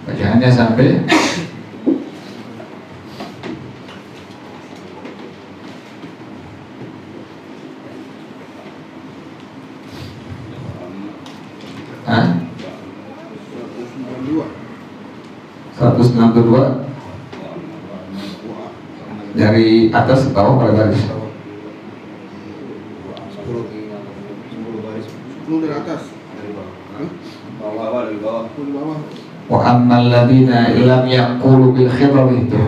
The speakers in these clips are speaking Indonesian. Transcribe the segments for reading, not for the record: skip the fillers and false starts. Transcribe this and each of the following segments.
Bacaannya sampai Hah? 162 dari atas ke bawah pada baris. 10 dari atas. Dari bawah. Dari bawah. Wa ammal ladina lam yaqulu bil khidr itu.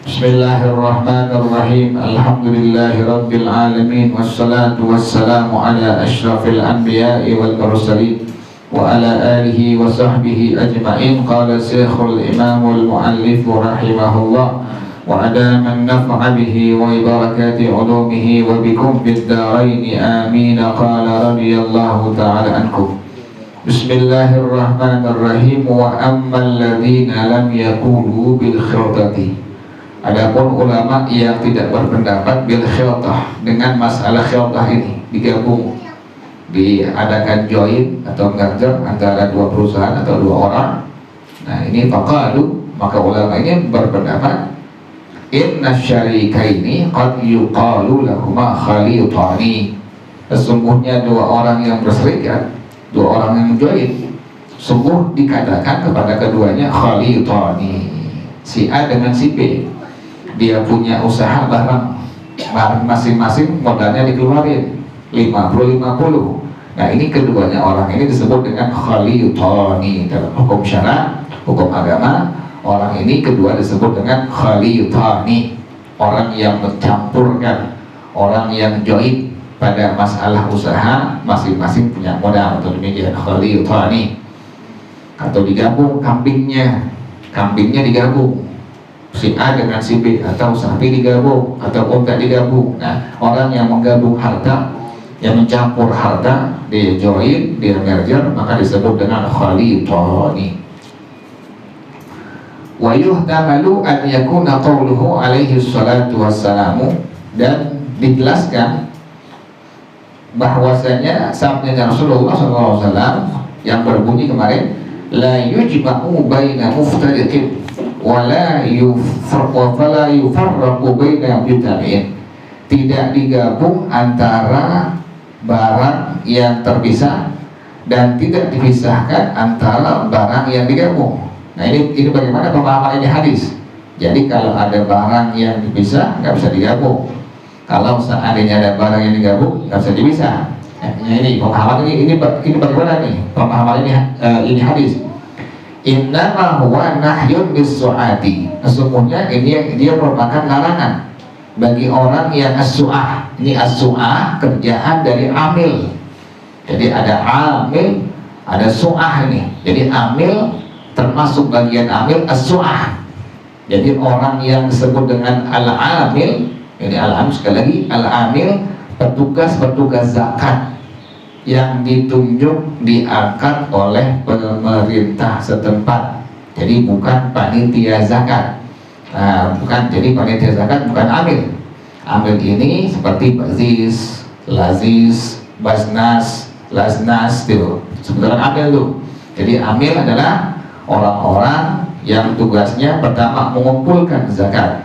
Bismillahirrahmanirrahim. Alhamdulillahi rabbil alamin wassalatu wassalamu ala asyrafil anbiya'i wal mursalin wa ala alihi wa sahbihi ajma'in. Qala Syekhul Imamul Muallif rahimahullah wa adama an-naf'a bihi wa barakati ulumihi wa bikum fid darain amin. Qala radiyallahu ta'ala ankum. Bismillahirrahmanirrahim. Wa ammal ladzina lam yaqulu bil khirtati. Adapun ulama yang tidak berpendapat bil khirtah, dengan masalah khirtah ini digabung, diadakan join atau merger antara dua perusahaan atau dua orang. Nah ini faqalu, maka ulama ini berpendapat inna syarikaini qad yuqalu lahuma khalitani. Sesungguhnya dua orang yang berserikat, dua orang yang join, sungguh dikatakan kepada keduanya khalitani. Si A dengan si B, dia punya usaha barang masing-masing modalnya dikeluarin 50-50. Nah ini keduanya orang ini disebut dengan khalitani dalam hukum syara, hukum agama. Orang ini kedua disebut dengan khalitani, orang yang mencampurkan, orang yang join pada masalah usaha, masing-masing punya modal, atau demikian khalitani. Atau digabung kambingnya digabung, si A dengan si B, atau sapi digabung, atau unta digabung. Nah orang yang menggabung harta, yang mencampur harta, dia join, dia merger, maka disebut dengan khalitani. Wa yuhtamalu an yakuna qawluhu alaihi salatu wassalamu, dan dijelaskan bahwasanya sabda Rasulullah SAW yang berbunyi kemarin, la yujma'u baina muftariqin wa la yufarraqu baina mujtami'in. Tidak digabung antara barang yang terpisah dan tidak dipisahkan antara barang yang digabung. Nah ini bagaimana pemahaman ini hadis. Jadi kalau ada barang yang dipisah nggak bisa digabung. Kalau seandainya ada barang yang digabung nggak bisa dipisah. Nah, ini pemahaman ini bagaimana nih pemahaman ini hadis. Innama huwa nahyun bis-su'ati. Sesungguhnya ini dia merupakan larangan bagi orang yang as-su'ah. Ini as-su'ah kerjaan dari amil. Jadi ada amil, ada su'ah ini. Jadi amil termasuk bagian amil as-su'ah. Jadi orang yang disebut dengan al-amil, ini al-amil sekali lagi, al-amil petugas zakat yang ditunjuk, diangkat oleh pemerintah setempat. Jadi bukan panitia zakat. Nah, bukan, jadi panitia zakat bukan amil. Amil ini seperti bazis, lazis, basnas, lasnas itu sebenarnya amil tuh. Jadi amil adalah orang-orang yang tugasnya pertama mengumpulkan zakat,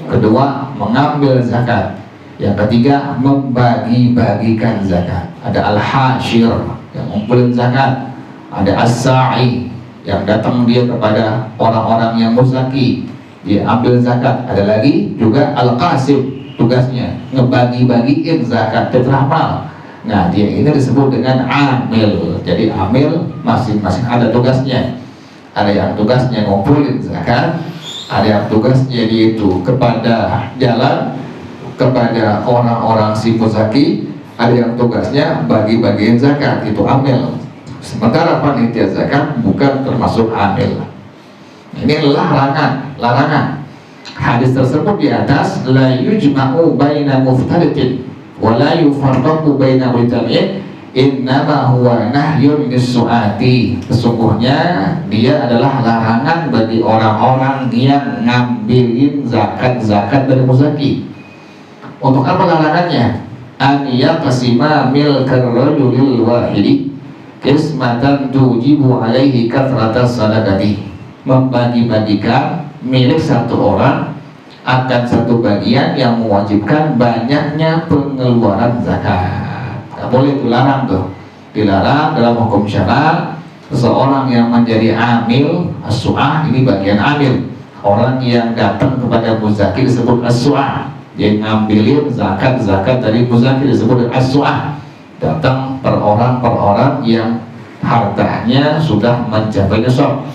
kedua mengambil zakat, yang ketiga membagi-bagikan zakat. Ada al-hashir yang mengumpulkan zakat, ada as-sa'i yang datang dia kepada orang-orang yang muzaki, dia ambil zakat. Ada lagi juga al-qasim, tugasnya ngebagi-bagiin zakat, tetramal. Nah dia ini disebut dengan amil. Jadi amil masing-masing ada tugasnya. Ada yang tugasnya ngumpulin zakat, ada yang tugasnya itu kepada jalan, kepada orang-orang si muzaki, ada yang tugasnya bagi-bagiin zakat, itu amil. Sementara panitia zakat bukan termasuk amil. Ini larangan. Hadis tersebut di atas, la yujma'u baina muftariqin wa la yufarraqu baina mujtami'in, innama huwa nahyun bis-su'ati. Sesungguhnya dia adalah larangan bagi orang-orang yang ngambilin zakat dari muzaki. Untuk apa larangannya? An yaqsima milkar rajulil wahidi qismatan tujibu alaihi kathratas sadaqati. membagi-bagikan milik satu orang akan satu bagian yang mewajibkan banyaknya pengeluaran zakat. Nggak boleh, dilarang tuh. Dilarang dalam hukum syara. Seseorang yang menjadi amil as-su'ah, ini bagian amil, orang yang datang kepada muzaki disebut as-su'ah. Dia ngambilin zakat dari muzaki disebut as-su'ah. Datang per orang yang hartanya sudah mencapai nisab.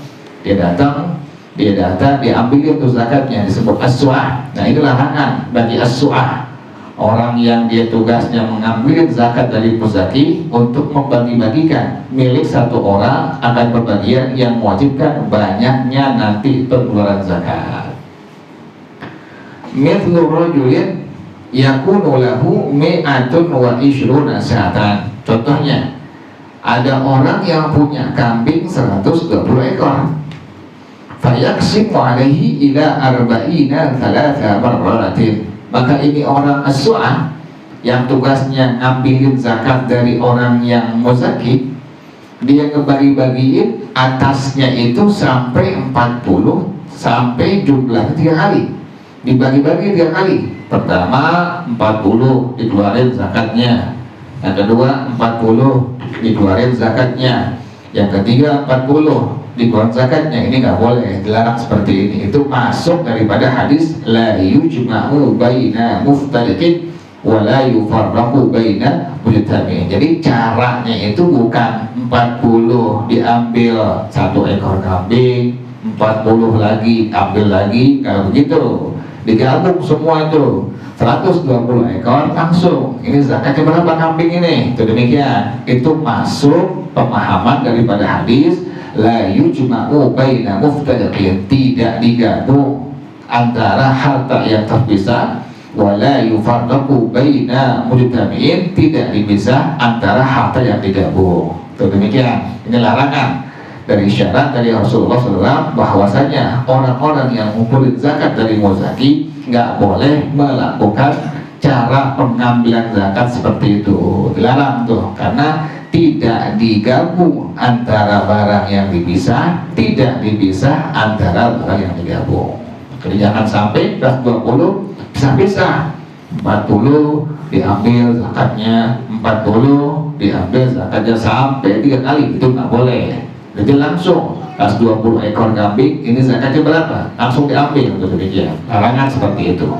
Dia datang, diambilin tuh zakatnya, disebut as-su'ah. Nah, ini larangan bagi as-su'ah. Orang yang dia tugasnya mengambil zakat dari muzaki untuk membagi-bagikan milik satu orang akan berbagian yang mewajibkan banyaknya nanti pengeluaran zakat. Mithlu rajulin yakunu lahu mi'atun wa ishruna sa'atan. Contohnya, ada orang yang punya kambing 120 ekor. Fayaksimu alaihi ila arba'ina thalatha marratin. Maka ini orang as-su'ah yang tugasnya ngambilin zakat dari orang yang muzaki, dia ngebagi-bagiin atasnya itu sampai 40, sampai jumlah 3 kali. Dibagi-bagi 3 kali. Pertama 40 dikeluarin zakatnya, yang kedua 40 dikeluarin zakatnya, yang ketiga 40 dikeluarkan zakatnya. Ini nggak boleh, dilarang seperti ini. Itu masuk daripada hadis la yujma'u baina muftariqin wa la yufarraqu baina mujtami'. Jadi caranya itu bukan 40 diambil 1 ekor kambing, 40 lagi ambil lagi, kalau begitu. Digabung semua itu 120 ekor langsung. Ini zakatnya berapa kambing ini? Itu demikian. Itu masuk pemahaman daripada hadis la yujma'u baina muftariqin, tidak digabung antara harta yang terpisah, wala yufarraqu baina mujtami'in, tidak dipisah antara harta yang digabung. Itu demikian. Ini larangan dari syarat dari Rasulullah SAW bahwasanya orang-orang yang mengumpulkan zakat dari muzaki nggak boleh melakukan cara pengambilan zakat seperti itu. Dilarang tuh, karena tidak digabung antara barang yang dipisah, tidak dipisah antara barang yang digabung. Jadi jangan sampai 20 pisah-pisah, 40 diambil zakatnya, 40 diambil zakatnya sampai 3 kali, itu nggak boleh. Jadi langsung 20 ekor kambing, ini zakatnya berapa? Langsung diambil, untuk demikian. Larangan seperti itu.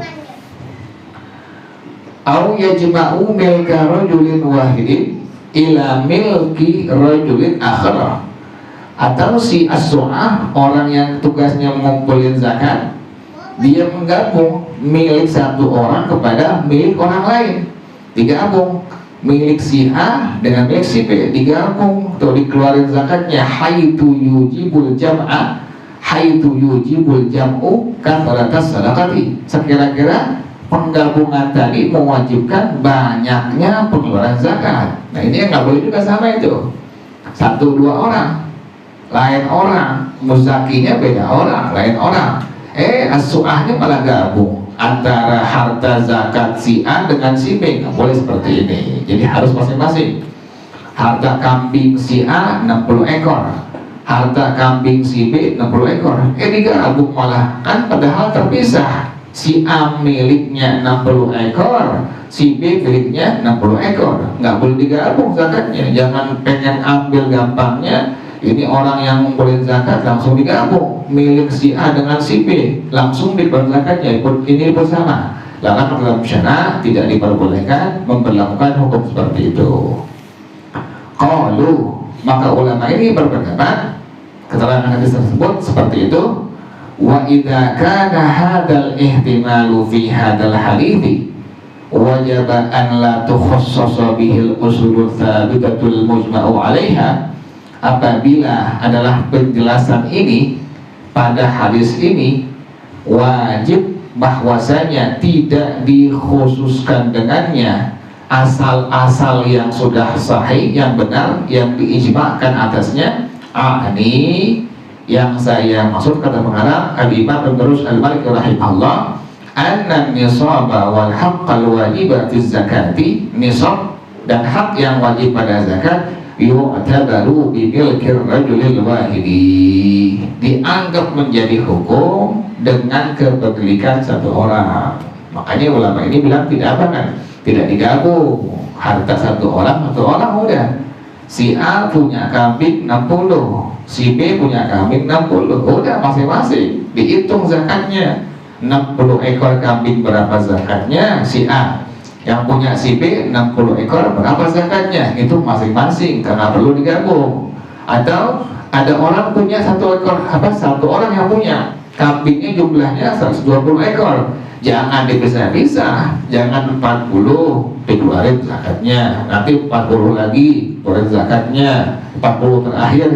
Au yajma'u milka rajulin wahidin ila milki rajulin akhar. Atau si as-su'ah, orang yang tugasnya mengumpulin zakat, dia menggabung milik satu orang kepada milik orang lain. Digabung milik si A dengan milik si B, digabung tuh, dikeluarin zakatnya. Haitu yujibul jam'a, haitu yujibul jam'u kafaratas sadaqati. Sekira-kira penggabungan tadi mewajibkan banyaknya pengeluaran zakat. Nah, ini yang nggak boleh juga sama itu. 1-2 orang, lain orang, muzakinya beda orang, lain orang. As-su'ahnya malah gabung antara harta zakat si A dengan si B. Nggak boleh seperti ini. Jadi harus masing-masing. Harta kambing si A 60 ekor, harta kambing si B 60 ekor. Digabung malah, kan padahal terpisah. Si A miliknya 60 ekor, si B miliknya 60 ekor. Nggak boleh digabung zakatnya. Jangan pengen ambil gampangnya, ini orang yang ngumpulin zakat langsung digabung milik si A dengan si B, langsung dikeluarkan zakatnya. Ini bersama. Larangan dalam syariat, tidak diperbolehkan memperlakukan hukum seperti itu. Qalu, maka ulama ini berpendapat keterangan hadis tersebut seperti itu. Wa idza kana hadzal ihtimalu fi hadzal hadithi wajaba an la tukhassasa bihil usulul thabitatul mujma'u 'alaiha. Apabila adalah penjelasan ini pada hadis ini, wajib bahwasanya tidak dikhususkan dengannya asal-asal yang sudah sahih, yang benar, yang diijma'kan atasnya. Ini yang saya maksud, kata pengarang Al-Imam Ibn Rushd Al-Maliki rahimahullah, anna nisaba wal haqqal wajiba fi zakati, nisab dan hak yang wajib pada zakat yu'tabaru bimilkir rajulil wahidi, dianggap menjadi hukum dengan kepemilikan satu orang. Makanya ulama ini bilang tidak apa kan, tidak digabung harta satu orang udah. Si A punya kambing 60, si B punya kambing 60, udah masing-masing dihitung zakatnya. 60 ekor kambing berapa zakatnya si A, yang punya si B 60 ekor berapa zakatnya, itu masing-masing karena perlu digabung. Atau ada orang punya satu orang yang punya kambingnya jumlahnya 120 ekor, jangan dipisah-pisah, jangan 40 dikeluarin zakatnya, nanti 40 lagi keluarin zakatnya, 40 terakhir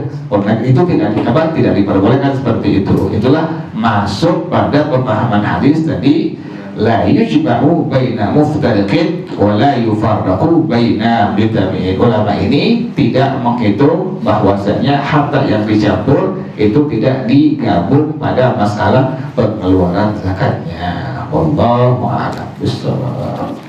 itu tidak diperbolehkan seperti itu. Itulah masuk pada pemahaman hadis tadi, la yujma'u baina muftariqin wa la yufarraqu baina mutami'in. Ulama ini tidak menghitung bahwasanya harta yang dicampur itu tidak digabung pada masalah pengeluaran zakatnya. Wallahu a'lam bishawab.